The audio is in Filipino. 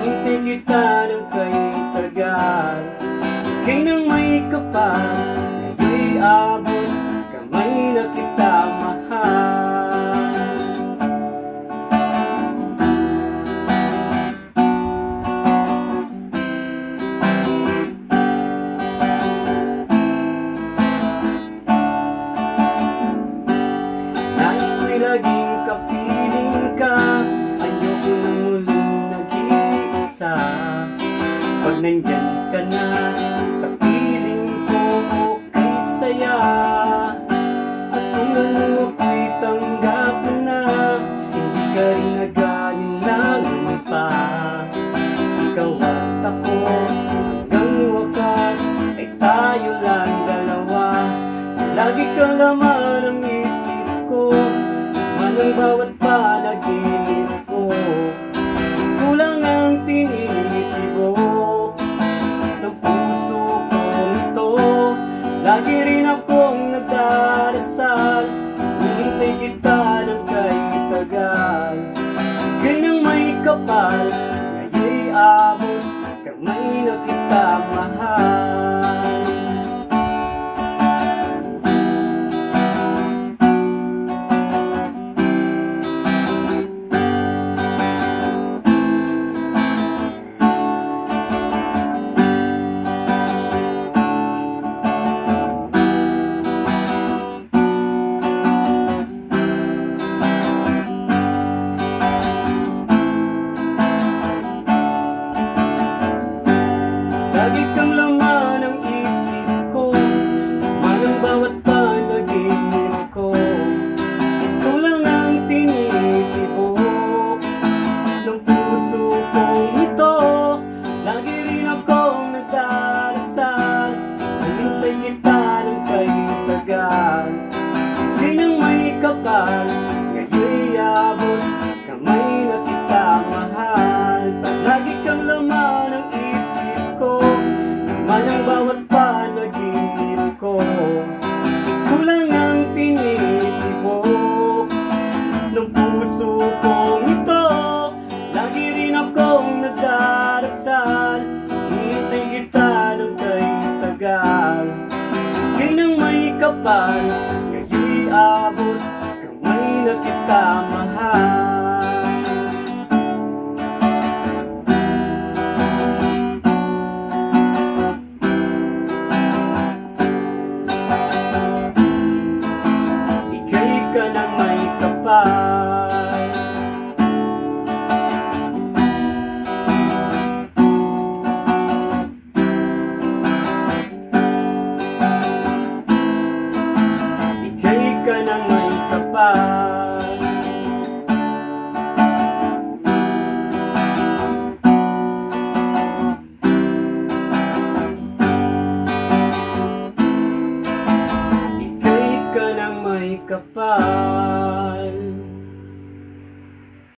Hinihintay kita ng kay tagal. Ika'y nang may kapal, ngayon'y abot kamay na kita mahal. Nais ko'y laging kapiling ka, ayoko nang muling nag-iisa. Pag nandyan ka na sa piling ko, okay saya. At kung ano ako'y tanggap mo na, hindi ka rin nag-alinlangan pa. Ikaw at ako hanggang wakas ay tayo lang dalawa. Lagi kang laman ng isip ko, laman ng bawat panaginip ko. Kulang ang tinitibok ng puso kong ito. Lagi rin akong nagdarasal, hinihintay kita ng kay tagal. Ika'y nang may kapal, ngayon'y abot kamay na kita mahal. Lagi kang laman ng isip ko, laman ng bawat panaginip ko. Ikaw lang ang tinitibok ng puso kong ito. Lagi rin akong nagdarasal, hinihintay kita ng kay tagal. Ika'y nang may kapal, ngayon'y abot kamay na kita mahal. Palagi kang laman ng isip ko, laman ang bawat panaginip ko. Ikaw lang ang tinitibok ng puso kong ito. Lagi rin akong nagdarasal, hinihintay kita ng kay tagal. Ika'y nang may kapal, ngayon'y abot kamay na kita mahal. Ika'y ka nang may kapal. Ika'y ka nang may kapal.